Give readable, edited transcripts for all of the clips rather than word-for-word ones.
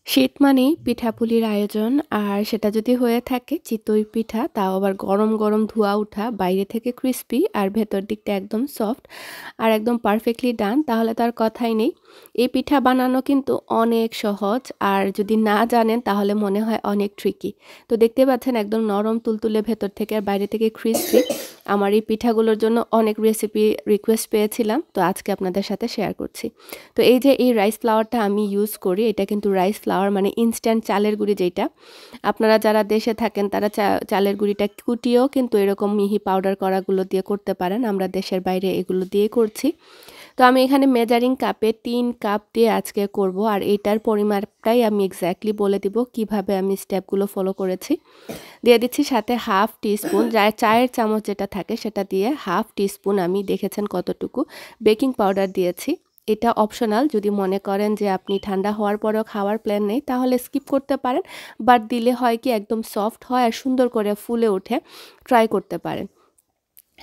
শীত মানেই পিঠাপুলির আয়োজন আর সেটা যদি হয়ে থাকে চিতই পিঠা তাও আবার গরম গরম ধোঁয়া ওঠা বাইরে থেকে ক্রিস্পি আর ভেতর দিকটা একদম সফট আর একদম পারফেক্টলি ডান তাহলে তার কথাই নেই। এই পিঠা বানানো কিন্তু অনেক সহজ আর যদি না জানেন তাহলে মনে হয় অনেক ট্রিকি। তো দেখতে পাচ্ছেন একদম নরম তুলতুলে ভেতর থেকে আর বাইরে থেকে ক্রিস্পি। আমার এই পিঠাগুলোর জন্য অনেক রেসিপি রিকোয়েস্ট পেয়েছিলাম, তো আজকে আপনাদের সাথে শেয়ার করছি। তো এই যে এই রাইস ফ্লাওয়ারটা আমি ইউজ করি, এটা কিন্তু রাইস ফ্লাওয়ার মানে ইনস্ট্যান্ট চালের গুঁড়ি যেটা। আপনারা যারা দেশে থাকেন তারা চালের গুঁড়িটা কুটিয়েও কিন্তু এরকম মিহি পাউডার করাগুলো দিয়ে করতে পারেন। আমরা দেশের বাইরে এগুলো দিয়ে করছি। তো আমি এখানে মেজারিং কাপে ৩ কাপ দিয়ে আজকে করব আর এটার পরিমাপটাই আমি এক্স্যাক্টলি বলে দিব কিভাবে আমি স্টেপগুলো ফলো করেছি। দিয়ে দিচ্ছি সাথে হাফ টিস্পুন, চায়ের চামচ যেটা থাকে সেটা দিয়ে হাফ টিস্পুন আমি দেখেছেন কতটুকু বেকিং পাউডার দিয়েছি। এটা অপশনাল, যদি মনে করেন যে আপনি ঠান্ডা হওয়ার পরেও খাওয়ার প্ল্যান নেই তাহলে স্কিপ করতে পারেন, বাট দিলে হয় কি একদম সফট হয় আর সুন্দর করে ফুলে ওঠে, ট্রাই করতে পারেন।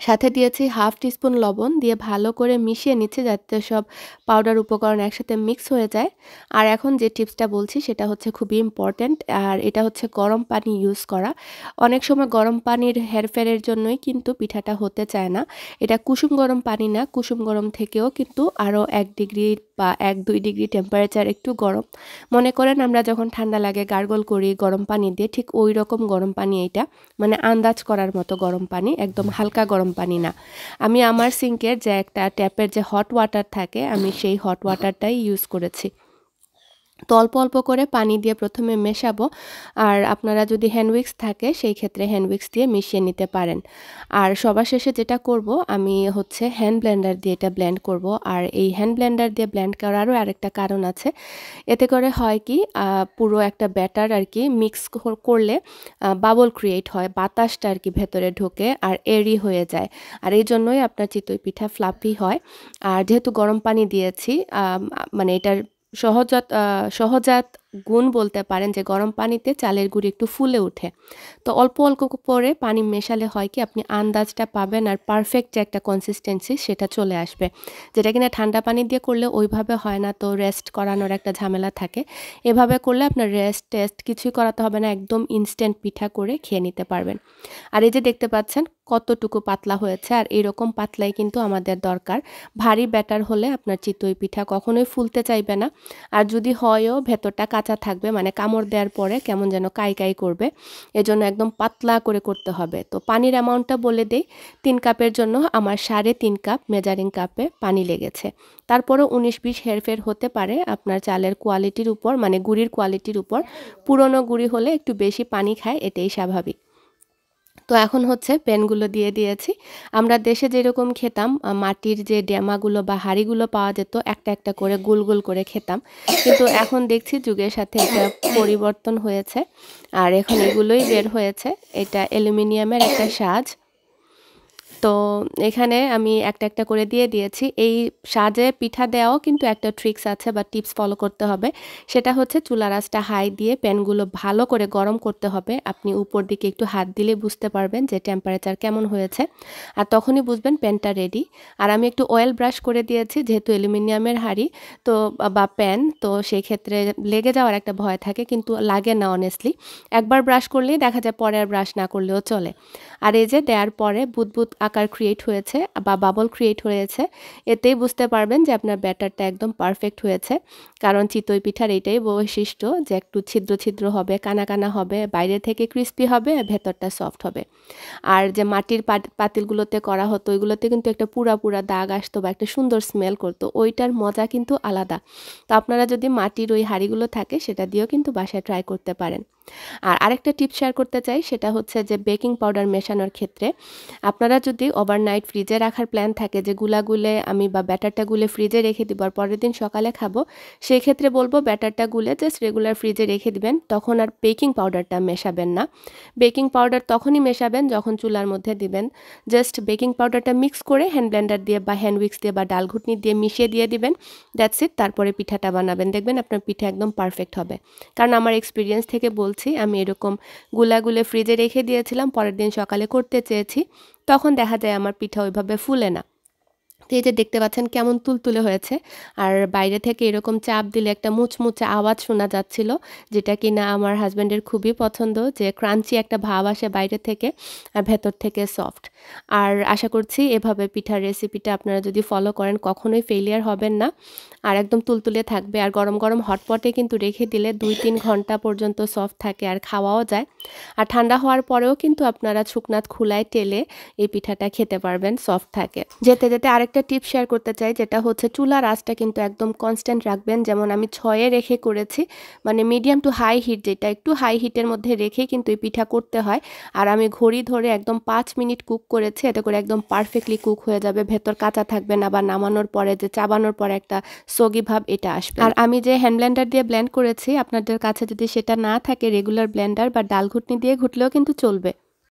সাথে দিয়েছি হাফ টিস্পুন লবণ, দিয়ে ভালো করে মিশিয়ে নিচ্ছি যাতে সব পাউডার উপকরণ একসাথে মিক্স হয়ে যায়। আর এখন যে টিপসটা বলছি সেটা হচ্ছে খুবই ইম্পর্ট্যান্ট, আর এটা হচ্ছে গরম পানি ইউজ করা। অনেক সময় গরম পানির হেরফেরের জন্যই কিন্তু পিঠাটা হতে চায় না। এটা কুসুম গরম পানি না, কুসুম গরম থেকেও কিন্তু আরও 1 ডিগ্রি বা 1-2 ডিগ্রি টেম্পারেচার একটু গরম। মনে করেন আমরা যখন ঠান্ডা লাগে গার্গল করি গরম পানি দিয়ে, ঠিক ওই রকম গরম পানি এইটা, মানে আন্দাজ করার মতো গরম পানি, একদম হালকা গরম পানি না। আমি আমার সিঙ্কের যে একটা ট্যাপের যে হট ওয়াটার থাকে আমি সেই হট ওয়াটারটাই ইউজ করেছি। তো অল্প অল্প করে পানি দিয়ে প্রথমে মেশাবো, আর আপনারা যদি হ্যান্ড উইক্স থাকে সেই ক্ষেত্রে হ্যান্ড উইক্স দিয়ে মিশিয়ে নিতে পারেন। আর সবার শেষে যেটা করব আমি হচ্ছে হ্যান্ড ব্লেন্ডার দিয়ে এটা ব্লেন্ড করব। আর এই হ্যান্ড ব্লেন্ডার দিয়ে ব্লেন্ড করারও আরেকটা কারণ আছে। এতে করে হয় কি পুরো একটা ব্যাটার আর কি মিক্স করলে বাবল ক্রিয়েট হয়, বাতাসটা আর কি ভেতরে ঢোকে আর এরি হয়ে যায়। আর এই জন্যই আপনার চিতই পিঠা ফ্লাফি হয়। আর যেহেতু গরম পানি দিয়েছি, মানে এটার সহজাত গুণ বলতে পারেন যে গরম পানিতে চালের গুঁড়ি একটু ফুলে ওঠে। তো অল্প অল্প করে পানি মেশালে হয় কি আপনি আন্দাজটা পাবেন আর পারফেক্ট যে একটা কনসিস্টেন্সি সেটা চলে আসবে, যেটা কিনা ঠান্ডা পানি দিয়ে করলে ওইভাবে হয় না, তো রেস্ট করানোর একটা ঝামেলা থাকে। এভাবে করলে আপনার রেস্ট টেস্ট কিছুই করাতে হবে না, একদম ইনস্ট্যান্ট পিঠা করে খেয়ে নিতে পারবেন। আর এই যে দেখতে পাচ্ছেন কতটুকু পাতলা হয়েছে, আর এরকম পাতলাই কিন্তু আমাদের দরকার। ভারী ব্যাটার হলে আপনার চিতই পিঠা কখনোই ফুলতে চাইবে না, আর যদি হয়ও ভেতরটা কাঁচা থাকবে, মানে কামড় দেওয়ার পরে কেমন যেন কাই কাই করবে। এজন্য একদম পাতলা করে করতে হবে। তো পানির অ্যামাউন্টটা বলে দেই, 3 কাপের জন্য আমার 3.5 কাপ মেজারিং কাপে পানি লেগেছে। তারপরও 19-20 হেরফের হতে পারে আপনার চালের কোয়ালিটির উপর, মানে গুঁড়ির কোয়ালিটির উপর। পুরনো গুঁড়ি হলে একটু বেশি পানি খায়, এটাই স্বাভাবিক। তো এখন হচ্ছে প্যানগুলো দিয়ে দিয়েছি। আমরা দেশে যেরকম খেতাম মাটির যে ড্যামাগুলো বা হাঁড়িগুলো পাওয়া যেত, একটা একটা করে গোল গোল করে খেতাম, কিন্তু এখন দেখছি যুগের সাথে এটা পরিবর্তন হয়েছে আর এখন এগুলোই বের হয়েছে। এটা অ্যালুমিনিয়ামের একটা সাজ। তো এখানে আমি একটা একটা করে দিয়ে দিয়েছি। এই সাজে পিঠা দেওয়াও কিন্তু একটা ট্রিক্স আছে বা টিপস ফলো করতে হবে। সেটা হচ্ছে চুলার আঁচটা হাই দিয়ে প্যানগুলো ভালো করে গরম করতে হবে। আপনি উপর দিকে একটু হাত দিলে বুঝতে পারবেন যে টেম্পারেচার কেমন হয়েছে, আর তখনই বুঝবেন প্যানটা রেডি। আর আমি একটু অয়েল ব্রাশ করে দিয়েছি, যেহেতু অ্যালুমিনিয়ামের হাঁড়ি তো বা প্যান, তো সেই ক্ষেত্রে লেগে যাওয়ার একটা ভয় থাকে, কিন্তু লাগে না অনেস্টলি। একবার ব্রাশ করলেই দেখা যায়, পরে আর ব্রাশ না করলেও চলে। আর এই যে দেওয়ার পরে বুদবুদ আকার ক্রিয়েট হয়েছে বা বাবল ক্রিয়েট হয়েছে, এতেই বুঝতে পারবেন যে আপনার ব্যাটারটা একদম পারফেক্ট হয়েছে। কারণ চিতই পিঠার এইটাই বৈশিষ্ট্য যে একটু ছিদ্র ছিদ্র হবে, কানা কানা হবে, বাইরে থেকে ক্রিস্পি হবে আর ভেতরটা সফট হবে। আর যে মাটির পাতিলগুলোতে করা হতো ওইগুলোতে কিন্তু একটা পুরা পুরা দাগ আসতো বা একটা সুন্দর স্মেল করতো, ওইটার মজা কিন্তু আলাদা। তো আপনারা যদি মাটির ওই হাঁড়িগুলো থাকে সেটা দিয়েও কিন্তু বাসায় ট্রাই করতে পারেন। আর আরেকটা টিপস শেয়ার করতে চাই, সেটা হচ্ছে যে বেকিং পাউডার মেশানোর ক্ষেত্রে আপনারা যদি ওভারনাইট ফ্রিজে রাখার প্ল্যান থাকে যে গুলে আমি বা ব্যাটারটা গুলে ফ্রিজে রেখে দিব আর পরের দিন সকালে খাবো, সেই ক্ষেত্রে বলবো ব্যাটারটা গুলে জাস্ট রেগুলার ফ্রিজে রেখে দিবেন, তখন আর বেকিং পাউডারটা মেশাবেন না। বেকিং পাউডার তখনই মেশাবেন যখন চুলার মধ্যে দিবেন। জাস্ট বেকিং পাউডারটা মিক্স করে হ্যান্ড ব্লেন্ডার দিয়ে বা হ্যান্ড উইক্স দিয়ে বা ডাল ঘুটনি দিয়ে মিশিয়ে দিয়ে দিবেন, দ্যাটস ইট। তারপরে পিঠাটা বানাবেন, দেখবেন আপনার পিঠা একদম পারফেক্ট হবে। কারণ আমার এক্সপিরিয়েন্স থেকে বলছি, আমি এরকম গুলে ফ্রিজে রেখে দিয়েছিলাম, পরের দিন সকালে করতে চেয়েছি, তখন দেখা যায় আমার পিঠা ওইভাবে ফুলে না। তো এই যে দেখতে পাচ্ছেন কেমন তুলতুলে হয়েছে। আর বাইরে থেকে এরকম চাপ দিলে একটা মুচমুচে আওয়াজ শোনা যাচ্ছিল, যেটা কিনা আমার হাসব্যান্ডের খুবই পছন্দ, যে ক্রাঞ্চি একটা ভাব আসে বাইরে থেকে আর ভেতর থেকে সফট। আর আশা করছি এভাবে পিঠার রেসিপিটা আপনারা যদি ফলো করেন কখনোই ফেলিয়ার হবেন না, আর একদম তুলতুলে থাকবে। আর গরম গরম হটপটে কিন্তু রেখে দিলে 2-3 ঘন্টা পর্যন্ত সফট থাকে আর খাওয়াও যায়। আর ঠান্ডা হওয়ার পরেও কিন্তু আপনারা শুকনাত খোলায় টেলে এই পিঠাটা খেতে পারবেন, সফট থাকে। যেতে যেতে আরেকটা টিপ শেয়ার করতে চাই, যেটা হচ্ছে চুলার আঁচটা কিন্তু একদম কনস্ট্যান্ট রাখবেন। যেমন আমি 6-এ রেখে করেছি, মানে মিডিয়াম টু হাই হিট, যেটা একটু হাই হিটের মধ্যে রেখেই কিন্তু এই পিঠা করতে হয়। আর আমি ঘড়ি ধরে একদম 5 মিনিট কুক করেছি, এতে করে একদম পারফেক্টলি কুক হয়ে যাবে, ভেতর কাঁচা থাকবে না, বা নামানোর পরে যে চাবানোর পরে একটা সগি ভাব এটা আসবে। আর আমি যে হ্যান্ড ব্লেন্ডার দিয়ে ব্লেন্ড করেছি, আপনাদের কাছে যদি সেটা না থাকে রেগুলার ব্লেন্ডার বা ডাল ঘুটনি দিয়ে ঘুটলেও কিন্তু চলবে।